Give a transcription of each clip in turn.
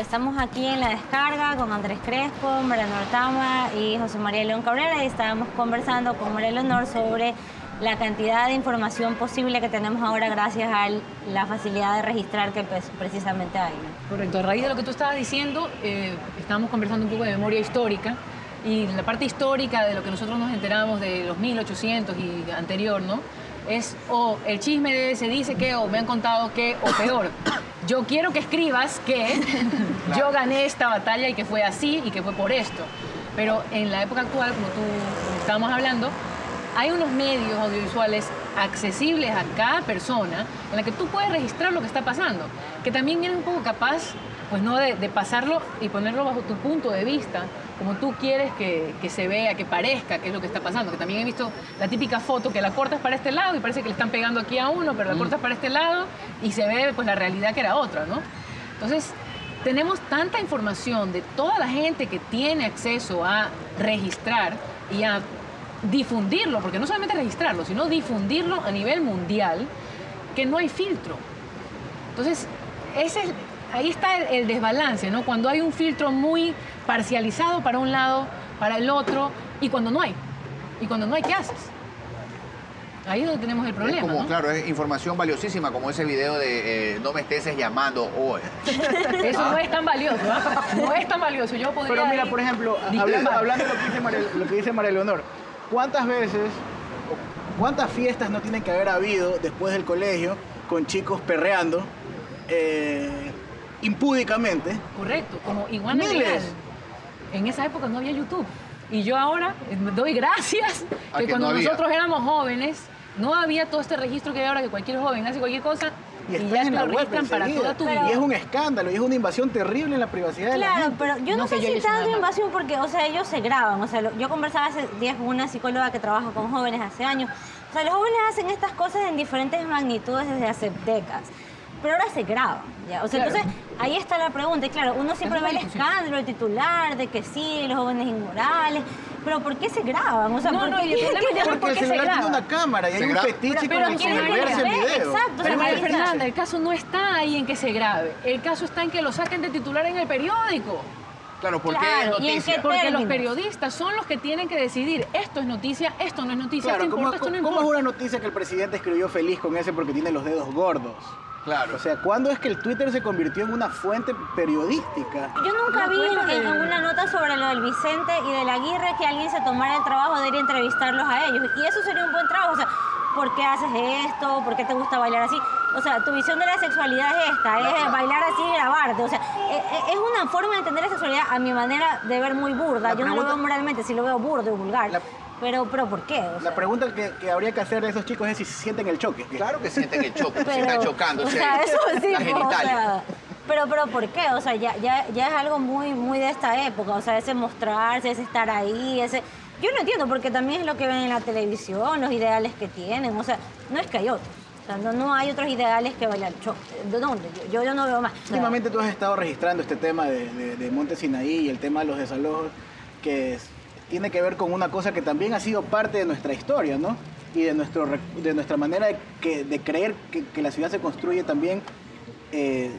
estamos aquí en La Descarga con Andrés Crespo, Mariano Ortama y José María León Cabrera, y estábamos conversando con María Leonor sobre la cantidad de información posible que tenemos ahora gracias a la facilidad de registrar que pues, precisamente hay, ¿no? Correcto. A raíz de lo que tú estabas diciendo, estábamos conversando un poco de memoria histórica, y la parte histórica de lo que nosotros nos enteramos de los 1800 y anterior, ¿no? Es o el chisme de se dice que, o me han contado que, o peor, yo quiero que escribas que yo gané esta batalla y que fue así y que fue por esto. Pero en la época actual, como estábamos hablando, hay unos medios audiovisuales accesibles a cada persona en la que tú puedes registrar lo que está pasando, que también eres un poco capaz, pues no de pasarlo y ponerlo bajo tu punto de vista, como tú quieres que se vea, que parezca que es lo que está pasando. Que también he visto la típica foto que la cortas para este lado y parece que le están pegando aquí a uno, pero la cortas para este lado y se ve pues la realidad que era otra, ¿no? Entonces, tenemos tanta información de toda la gente que tiene acceso a registrar y a difundirlo, porque no solamente registrarlo, sino difundirlo a nivel mundial, que no hay filtro. Entonces, ahí está el desbalance, ¿no? Cuando hay un filtro muy parcializado para un lado, para el otro, y cuando no hay. Y cuando no hay, ¿qué haces? Ahí es donde tenemos el problema, como, ¿no? Claro, es información valiosísima, como ese video de no me estés llamando hoy. Eso no es tan valioso, ¿eh? No es tan valioso. Yo podría... Pero mira, por ejemplo, hablando de lo que dice María Leonor, ¿cuántas veces, cuántas fiestas no tienen que haber habido después del colegio con chicos perreando impúdicamente? Correcto, como iguana Miles. legal. En esa época no había YouTube. Y yo ahora doy gracias que cuando nosotros éramos jóvenes no había todo este registro que hay ahora, que cualquier joven hace cualquier cosa y ya en lo la web registran para toda tu vida. Y es un escándalo, y es una invasión terrible en la privacidad de la gente. Claro, pero yo no sé si tanto invasión porque, o sea, ellos se graban. O sea, yo conversaba hace días con una psicóloga que trabaja con jóvenes hace años. O sea, los jóvenes hacen estas cosas en diferentes magnitudes desde hace décadas. Pero ahora se graban, ¿ya? O sea, Claro. entonces, ahí está la pregunta. Y claro, uno siempre ve el escándalo, el titular, de que sí, los jóvenes inmorales. Pero ¿por qué se graban? O sea, No, ¿por no, qué y el problema es por Porque qué el se celular tiene graba? una cámara y hay un fetiche pero con ¿quién el quiere verse el ver? video. Exacto. Pero María ahí está. Fernanda, el caso no está ahí en que se grabe. El caso está en que lo saquen de titular en el periódico. Claro, porque Claro, es ¿y en noticia. qué Porque los términos? periodistas son los que tienen que decidir esto es noticia, esto no es noticia, Claro, esto ¿cómo, importa, esto no cómo es importa. una noticia que el presidente escribió feliz con ese porque tiene los dedos gordos? Claro. O sea, ¿cuándo es que el Twitter se convirtió en una fuente periodística? Yo nunca No, vi cuéntame. en una nota sobre lo del Vicente y del Aguirre que alguien se tomara el trabajo de ir a entrevistarlos a ellos. Y eso sería un buen trabajo. O sea, ¿por qué haces esto? ¿Por qué te gusta bailar así? O sea, tu visión de la sexualidad es esta, es bailar así y grabarte. O sea, es una forma de entender la sexualidad a mi manera de ver muy burda. Yo no lo veo moralmente, sí lo veo burdo y vulgar. Pero ¿por qué? O sea, La pregunta que habría que hacer de esos chicos es si sienten el choque. Claro que sienten el choque, se pero, están chocando. o sea, eso sí, la pues, genitalia. o sea, pero ¿por qué? O sea, ya es algo muy de esta época. O sea, ese mostrarse, ese estar ahí, ese... Yo no entiendo, porque también es lo que ven en la televisión, los ideales que tienen. O sea, no es que hay otros. O sea, no hay otros ideales que bailar choque. ¿De dónde? Yo no veo más. O sea, Últimamente tú has estado registrando este tema de Monte Sinaí y el tema de los desalojos, que tiene que ver con una cosa que también ha sido parte de nuestra historia, ¿no? Y de nuestra manera de creer que la ciudad se construye también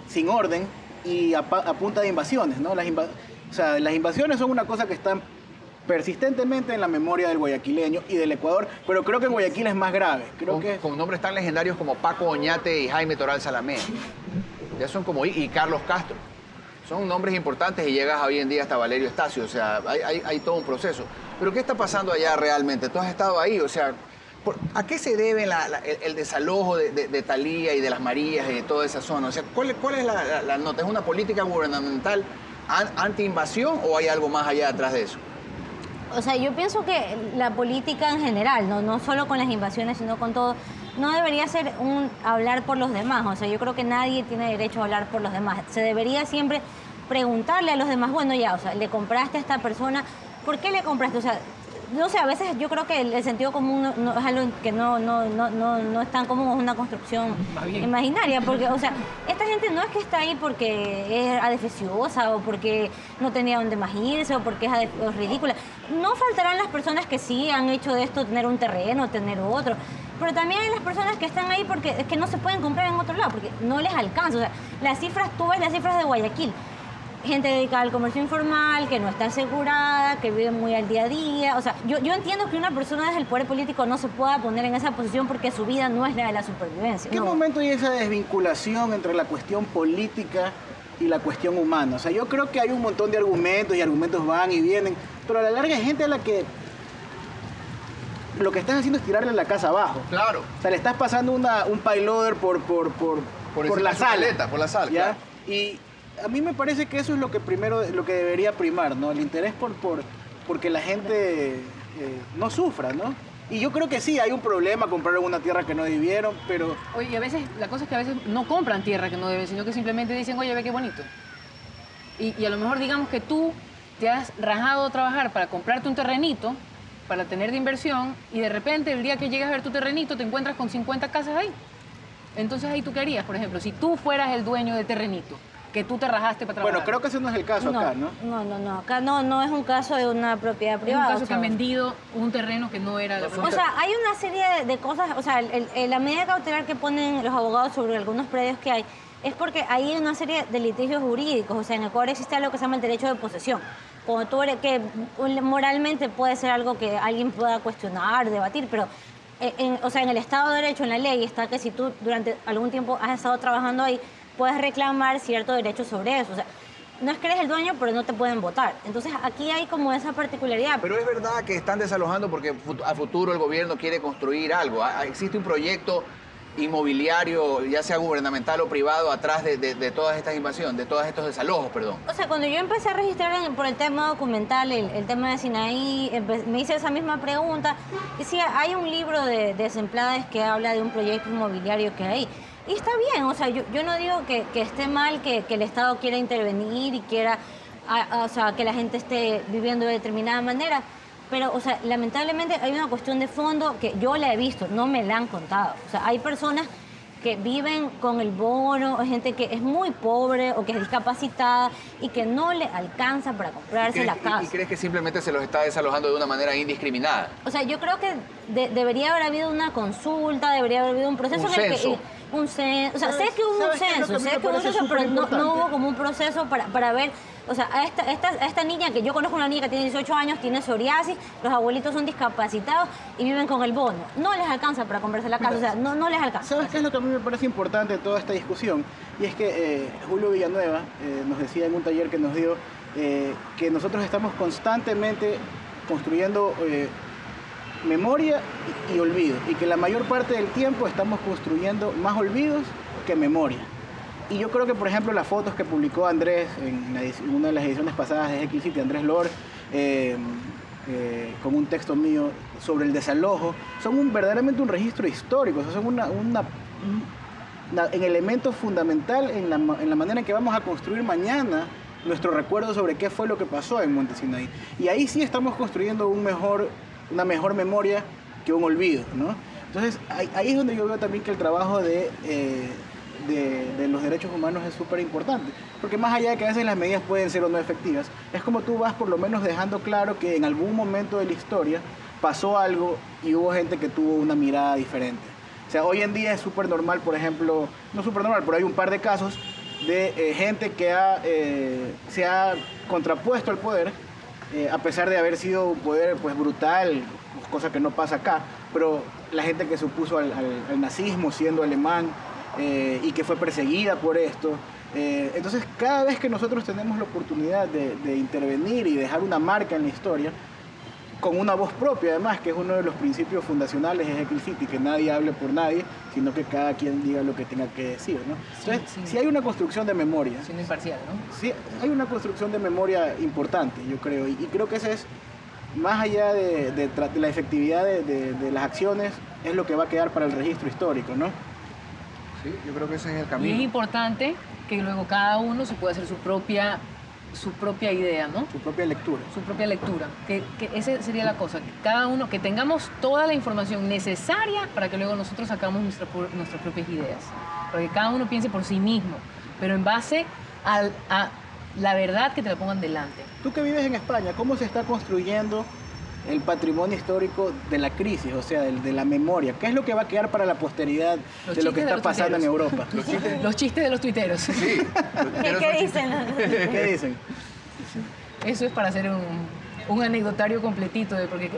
sin orden y a punta de invasiones, ¿no? O sea, las invasiones son una cosa que están persistentemente en la memoria del guayaquileño y del Ecuador, pero creo que en Guayaquil es más grave. Con nombres tan legendarios como Paco Oñate y Jaime Toral Salamé. Ya son como... Y Carlos Castro. Son nombres importantes y llegas hoy en día hasta Valerio Estacio. O sea, hay todo un proceso. Pero ¿qué está pasando allá realmente? Tú has estado ahí, o sea... ¿A qué se debe el desalojo de Thalía y de las Marías y de toda esa zona? O sea, ¿cuál es la nota? ¿Es una política gubernamental anti-invasión o hay algo más allá detrás de eso? O sea, yo pienso que la política en general, no solo con las invasiones, sino con todo, no debería ser hablar por los demás. O sea, yo creo que nadie tiene derecho a hablar por los demás. Se debería siempre preguntarle a los demás, bueno, ya, o sea, le compraste a esta persona, ¿por qué le compraste? O sea, no sé, a veces yo creo que el sentido común no es algo que no es tan común, es una construcción imaginaria, porque, o sea, esta gente no es que está ahí porque es adefesiosa o porque no tenía dónde más irse o porque es ridícula. No faltarán las personas que sí han hecho de esto tener un terreno, tener otro, pero también hay las personas que están ahí porque es que no se pueden comprar en otro lado, porque no les alcanza. O sea, las cifras, tú ves las cifras de Guayaquil, gente dedicada al comercio informal, que no está asegurada, que vive muy al día a día. O sea, yo entiendo que una persona desde el poder político no se pueda poner en esa posición porque su vida no es la de la supervivencia. ¿En qué momento hay esa desvinculación entre la cuestión política y la cuestión humana? O sea, yo creo que hay un montón de argumentos y argumentos van y vienen, pero a la larga hay gente a la que lo que estás haciendo es tirarle la casa abajo. Claro. O sea, le estás pasando un payloader por la sala. Por la sala, ¿ya? claro. Y a mí me parece que eso es lo que primero, lo que debería primar, ¿no? El interés porque la gente no sufra, ¿no? Y yo creo que sí, hay un problema comprar una tierra que no debieron, pero... Oye, y a veces, la cosa es que a veces no compran tierra que no deben, sino que simplemente dicen, oye, ve qué bonito. Y a lo mejor digamos que tú te has rajado a trabajar para comprarte un terrenito, para tener de inversión, y de repente el día que llegas a ver tu terrenito te encuentras con 50 casas ahí. Entonces ahí tú qué harías, por ejemplo, si tú fueras el dueño del terrenito, que tú te rajaste para trabajar. Bueno, creo que ese no es el caso acá, ¿no? No. Acá no es un caso de una propiedad Es privada. un caso o que han sea, vendido un terreno que no era la O propiedad. sea, hay una serie de cosas, o sea, la medida cautelar que ponen los abogados sobre algunos predios que hay es porque hay una serie de litigios jurídicos. O sea, en Ecuador existe algo que se llama el derecho de posesión. Como tú eres, que moralmente puede ser algo que alguien pueda cuestionar, debatir, pero o sea, en el Estado de Derecho, en la ley, está que si tú durante algún tiempo has estado trabajando ahí, puedes reclamar cierto derecho sobre eso. O sea, no es que eres el dueño, pero no te pueden votar. Entonces, aquí hay como esa particularidad. Pero es verdad que están desalojando porque a futuro el gobierno quiere construir algo. Existe un proyecto inmobiliario, ya sea gubernamental o privado, atrás de todas estas invasiones, de todos estos desalojos, perdón. O sea, cuando yo empecé a registrar por el tema documental, el tema de Sinaí, me hice esa misma pregunta. Y sí, hay un libro de Desempleadas que habla de un proyecto inmobiliario que hay. Y está bien, o sea, yo no digo que esté mal que el Estado quiera intervenir y quiera, o sea, que la gente esté viviendo de determinada manera. Pero, o sea, lamentablemente hay una cuestión de fondo que yo la he visto, no me la han contado. O sea, hay personas que viven con el bono, o gente que es muy pobre o que es discapacitada y que no le alcanza para comprarse la casa. ¿Y crees que simplemente se los está desalojando de una manera indiscriminada? O sea, yo creo que debería haber habido una consulta, debería haber habido un proceso Un en el censo. que... O sea, sé que hubo un ¿Sabes qué es lo que a censo, mí me parece pero superimportante? no hubo como un proceso para ver, o sea, a esta niña, que yo conozco una niña que tiene 18 años, tiene psoriasis, los abuelitos son discapacitados y viven con el bono. No les alcanza para comprarse la casa, o sea, no les alcanza. ¿Sabes qué es lo que a mí me parece importante de toda esta discusión? Y es que Julio Villanueva nos decía en un taller que nos dio que nosotros estamos constantemente construyendo memoria y olvido, y que la mayor parte del tiempo estamos construyendo más olvidos que memoria. Y yo creo que, por ejemplo, las fotos que publicó Andrés en una de las ediciones pasadas de X City, Andrés Lor, con un texto mío sobre el desalojo, son verdaderamente un registro histórico, o sea, son un elemento fundamental en la manera en que vamos a construir mañana nuestro recuerdo sobre qué fue lo que pasó en Monte Sinaí. Y ahí sí estamos construyendo una mejor memoria que un olvido, ¿no? Entonces, ahí es donde yo veo también que el trabajo de los derechos humanos es súper importante, porque más allá de que a veces las medidas pueden ser o no efectivas, es como tú vas por lo menos dejando claro que en algún momento de la historia pasó algo y hubo gente que tuvo una mirada diferente. O sea, hoy en día es súper normal, por ejemplo, no súper normal, pero hay un par de casos de gente que se ha contrapuesto al poder, a pesar de haber sido un poder pues brutal, cosa que no pasa acá, pero la gente que se opuso al nazismo siendo alemán y que fue perseguida por esto. Entonces, cada vez que nosotros tenemos la oportunidad de intervenir y dejar una marca en la historia, con una voz propia además, que es uno de los principios fundacionales de Jekyll City, que nadie hable por nadie, sino que cada quien diga lo que tenga que decir, ¿no? Entonces, Sí. si hay una construcción de memoria, Siendo imparcial, ¿no? sí, hay una construcción de memoria importante, yo creo, y creo que ese es, más allá de la efectividad de las acciones, es lo que va a quedar para el registro histórico, ¿no? Sí, yo creo que ese es el Y es camino. importante que luego cada uno se pueda hacer su propia idea, ¿no? Su propia lectura. Su propia lectura. Que esa sería la cosa, que cada uno, que tengamos toda la información necesaria para que luego nosotros sacamos nuestras propias ideas. Para que cada uno piense por sí mismo, pero en base a la verdad que te la pongan delante. Tú que vives en España, ¿cómo se está construyendo el patrimonio histórico de la crisis, o sea, de la memoria. ¿Qué es lo que va a quedar para la posteridad de lo que está pasando en Europa? Los chistes de los tuiteros. Sí. ¿Qué dicen? ¿Qué dicen? Eso es para hacer un anecdotario completito, porque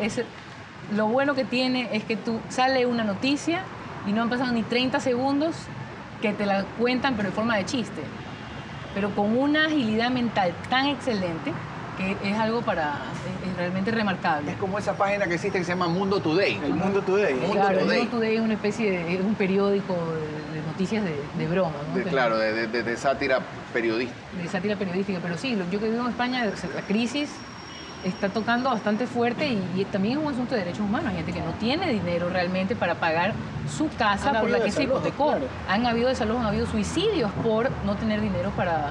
lo bueno que tiene es que tú sale una noticia y no han pasado ni 30 segundos que te la cuentan, pero en forma de chiste. Pero con una agilidad mental tan excelente que es algo es realmente remarcable. Es como esa página que existe que se llama Mundo Today. El Mundo Today. Claro, el Mundo Today es una especie es un periódico de noticias de broma, ¿no? Claro, de sátira periodística. De sátira periodística, pero sí, yo que vivo en España, la crisis está tocando bastante fuerte y también es un asunto de derechos humanos. Hay gente que no tiene dinero realmente para pagar su casa por la que se hipotecó. Claro. Han habido desalojos, han habido suicidios por no tener dinero para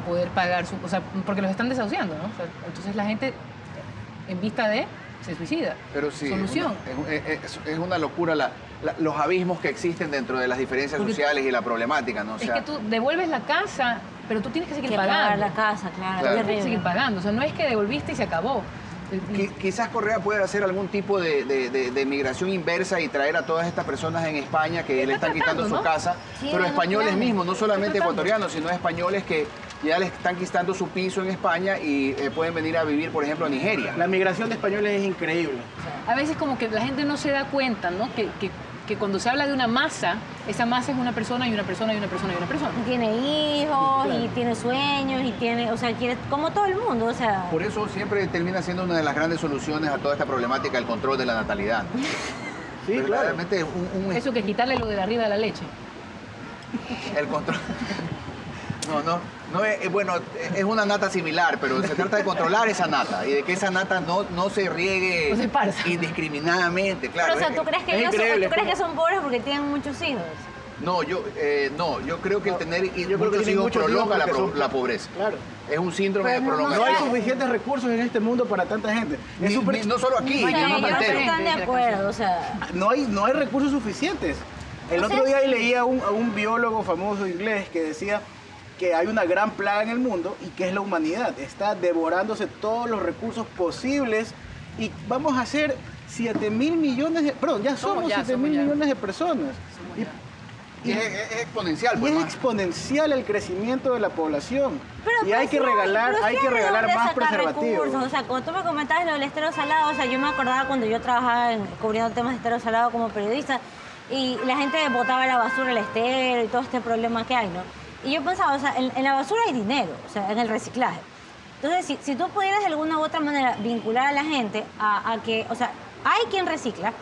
poder pagar o sea, porque los están desahuciando, ¿no? O sea, entonces la gente, en vista de, se suicida. Pero sí, solución. Es una locura los abismos que existen dentro de las diferencias sociales y la problemática, ¿no? O sea, es que tú devuelves la casa, pero tú tienes que seguir pagando. Pagar la casa, claro. Tienes que seguir pagando. O sea, no es que devolviste y se acabó. Quizás Correa puede hacer algún tipo de migración inversa y traer a todas estas personas en España que le están quitando su casa, sí, pero españoles mismos, no solamente tratando. ecuatorianos, sino españoles que ya les están quitando su piso en España y pueden venir a vivir, por ejemplo, a Nigeria. La migración de españoles es increíble. A veces como que la gente no se da cuenta, ¿no? Que cuando se habla de una masa, esa masa es una persona y una persona y una persona y una persona. Y tiene hijos, Claro. y tiene sueños, y tiene, o sea, quiere, como todo el mundo, o sea. Por eso siempre termina siendo una de las grandes soluciones a toda esta problemática el control de la natalidad. Sí, claro. Verdaderamente Eso que quitarle lo de la arriba de la leche. el control. No es, bueno, es una nata similar, pero se trata de controlar esa nata y de que esa nata no se riegue No se esparza. indiscriminadamente, claro. Pero, o sea, ¿tú crees que es ellos increíble, ¿tú crees como- que son pobres porque tienen muchos hijos? No, yo creo que el tener yo creo que muchos tienen hijos muchos prolonga hijos porque son- la pobreza. Claro. Es un síndrome Pero de no prolongación. No hay suficientes recursos en este mundo para tanta gente. Es súper- No solo aquí, O en sea, el ellos mapa no entero. están de acuerdo, o sea. no hay recursos suficientes. El otro día leía a un biólogo famoso inglés que decía que hay una gran plaga en el mundo y que es la humanidad. Está devorándose todos los recursos posibles y vamos a ser 7.000 millones de... Perdón, ya somos 7.000 millones de personas. Y es exponencial, Y pues, es más. exponencial el crecimiento de la población. Pero Y hay pues, que sí, regalar, pero hay sí que de regalar dónde más sacar preservativos. recursos. O sea, cuando tú me comentabas lo del estero salado, o sea, yo me acordaba cuando yo trabajaba cubriendo temas de estero salado como periodista y la gente botaba la basura al estero y todo este problema que hay, ¿no? Y yo pensaba, o sea, en la basura hay dinero, o sea, en el reciclaje. Entonces, si tú pudieras de alguna u otra manera vincular a la gente a que, o sea, hay quien recicla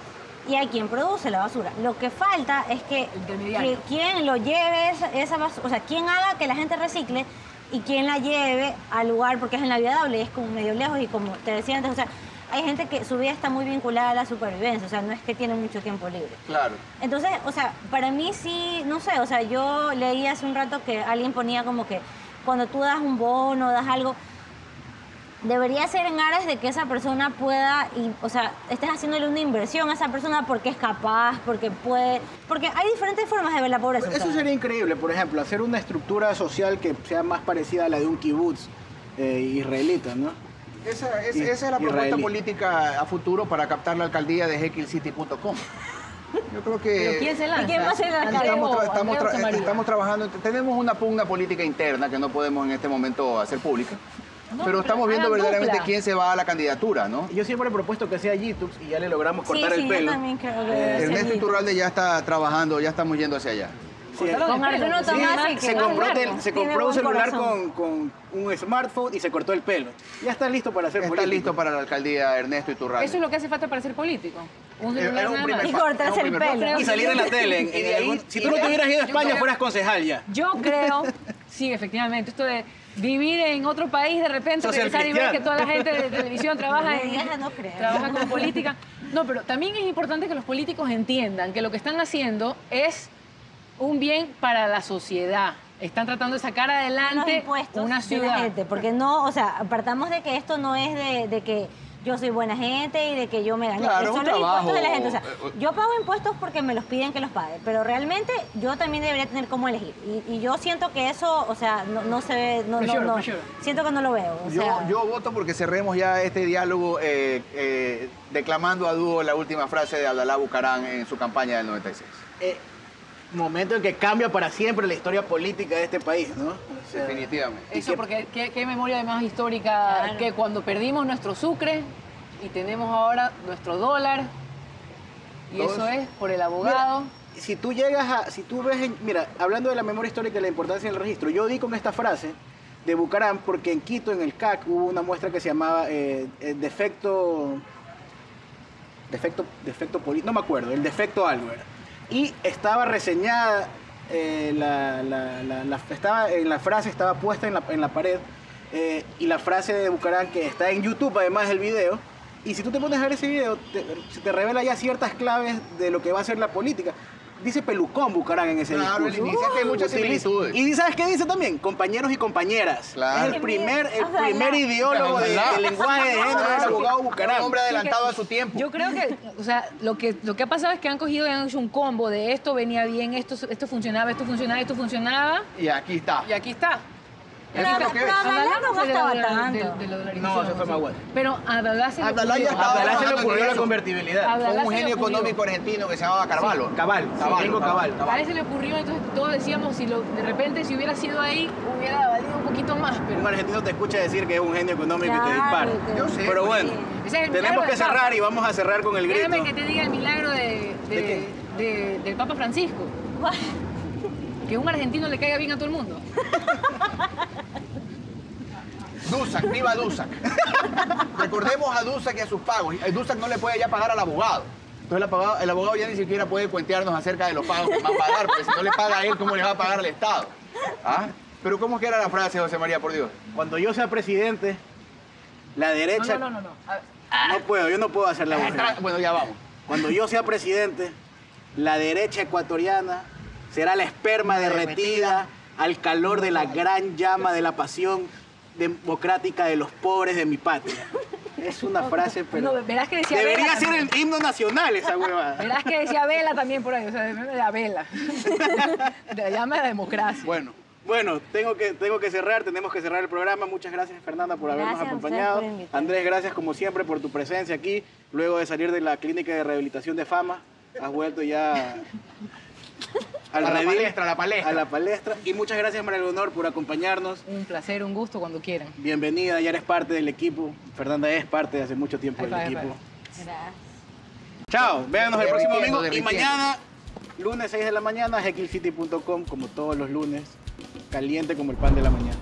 y hay quien produce la basura. Lo que falta es que Intermediario. quien lo lleve esa basura, o sea, quien haga que la gente recicle y quien la lleve al lugar, porque es inviable y es como medio lejos y como te decía antes, o sea, hay gente que su vida está muy vinculada a la supervivencia, o sea, no es que tiene mucho tiempo libre. Claro. Entonces, o sea, para mí sí, no sé, o sea, yo leí hace un rato que alguien ponía como que cuando tú das un bono, das algo, debería ser en aras de que esa persona pueda, o sea, estés haciéndole una inversión a esa persona porque es capaz, porque puede, porque hay diferentes formas de ver la pobreza. o Eso sea. sería increíble, por ejemplo, hacer una estructura social que sea más parecida a la de un kibutz israelita, ¿no? Esa es la propuesta Israelí. política a futuro para captar la alcaldía de jekyllcity.com. Yo creo que... ¿Pero quién se lanza? ¿Y quién va a ser la alcalde? Estamos trabajando, tenemos una pugna política interna que no podemos en este momento hacer pública, No, pero estamos pero viendo hagan verdaderamente dupla. quién se va a la candidatura, ¿no? Yo siempre he propuesto que sea Gitux y ya le logramos cortar sí, el pelo. yo también creo que debe ser Ernesto Gitux. Iturralde ya está trabajando, ya estamos yendo hacia allá. Sí, Con Arturo sí, Tomás y que se tiene compró un buen celular corazón. con un smartphone y se cortó el pelo. Ya está listo para ser Está político. listo para la alcaldía Ernesto Iturralde. Eso es lo que hace falta para ser político. Un Es celular un nada primer más. Y paso, cortarse es un el primer paso. pelo. Y salir en la tele. Y de ahí- Si tú no te hubieras ido a España, fueras concejal ya. Yo creo, sí, efectivamente, esto de vivir en otro país, de repente Social regresar y ver que cristiano. toda la gente de televisión trabaja en No creo. trabaja con política. No, pero también es importante que los políticos entiendan que lo que están haciendo es un bien para la sociedad. Están tratando de sacar Los adelante impuestos una de la ciudad. gente, porque no, o sea, apartamos de que esto no es de que yo soy buena gente y de que yo me gané. Claro, Son un los trabajo. impuestos de la gente. O sea, yo pago impuestos porque me los piden que los pague, pero realmente yo también debería tener cómo elegir. Y yo siento que eso, o sea, no se ve, For sure. siento que no lo veo. O sea, Yo voto porque cerremos ya este diálogo declamando a dúo la última frase de Abdalá Bucaram en su campaña del 96. Momento en que cambia para siempre la historia política de este país, ¿no? O sea, Definitivamente. Eso, porque qué memoria además histórica, Claro. que cuando perdimos nuestro sucre y tenemos ahora nuestro dólar, y Todos- eso es por el abogado. Mira, si tú llegas a, si tú ves, mira, hablando de la memoria histórica y la importancia del registro, yo di con esta frase de Bucaram porque en Quito, en el CAC, hubo una muestra que se llamaba defecto político, no me acuerdo, el defecto algo era. Y estaba reseñada, estaba en la frase, estaba puesta en la pared, y la frase de Bucaram que está en YouTube, además del video. Y si tú te pones a ver ese video, te revela ya ciertas claves de lo que va a ser la política. Dice pelucón Bucaram en ese Claro, discurso. dice que hay muchas Utiliza- similitudes. Y ¿sabes qué dice también? Compañeros y compañeras. Claro. Es el primer Ojalá. ideólogo del lenguaje de género, es el abogado Bucaram. Un hombre adelantado a su tiempo. Yo creo que, o sea, lo que ha pasado es que han cogido y han hecho un combo de esto venía bien, esto funcionaba, esto funcionaba, esto funcionaba, Y aquí está. y aquí está. Eso es lo que es. Abdalá no fue de gastaba la- tanto. de la dolarización, No, eso fue más bueno. Pero a Abdalá se le Abdalá ocurrió. ya estaba A Abdalá se le trabajando en ocurrió la eso. convertibilidad. Abdalá Fue un se le genio ocurrió. económico argentino que se llamaba Carvalho. Domingo Cabal. A él se le ocurrió, entonces todos decíamos, de repente si hubiera sido ahí, hubiera valido un poquito más, pero... Un argentino te escucha decir que es un genio económico y te Claro, dispara. que- Yo sé. Pero bueno, Ese es el tenemos milagro que del Papa. cerrar y vamos a cerrar con el grito. Déjame que te diga el milagro del Papa Francisco. Que un argentino le caiga bien a todo el mundo. Dusac, viva Dusac. Recordemos a Dusac y a sus pagos. Dusac no le puede ya pagar al abogado. Entonces el abogado ya ni siquiera puede cuentearnos acerca de los pagos que va a pagar, porque si no le paga a él, ¿cómo le va a pagar al Estado? ¿Ah? Pero ¿cómo que era la frase, José María, por Dios? Cuando yo sea presidente, la derecha... No. No puedo, yo no puedo hacer la voz. Bueno, ya vamos. Cuando yo sea presidente, la derecha ecuatoriana será la esperma derretida al calor de la gran llama de la pasión democrática de los pobres de mi patria. Es una frase, pero... No, verás que decía debería Vela ser también. el himno nacional esa huevada. Verás que decía Vela también por ahí, o sea, de la Vela. De la llama de la democracia. Bueno, tengo que cerrar, tenemos que cerrar el programa. Muchas gracias, Fernanda, por habernos Gracias a ustedes acompañado. por invitarme. Andrés, gracias como siempre por tu presencia aquí. Luego de salir de la clínica de rehabilitación de Fama, has vuelto ya A la redil, palestra, a la palestra. a la palestra. Y muchas gracias, María Leonor, por acompañarnos. Un placer, un gusto cuando quieran. Bienvenida, ya eres parte del equipo. Fernanda es parte de hace mucho tiempo del High five, equipo. Gracias. Chao, véanos el próximo domingo. Y Derritiendo. mañana, lunes 6 de la mañana, heckilcity.com, como todos los lunes, caliente como el pan de la mañana.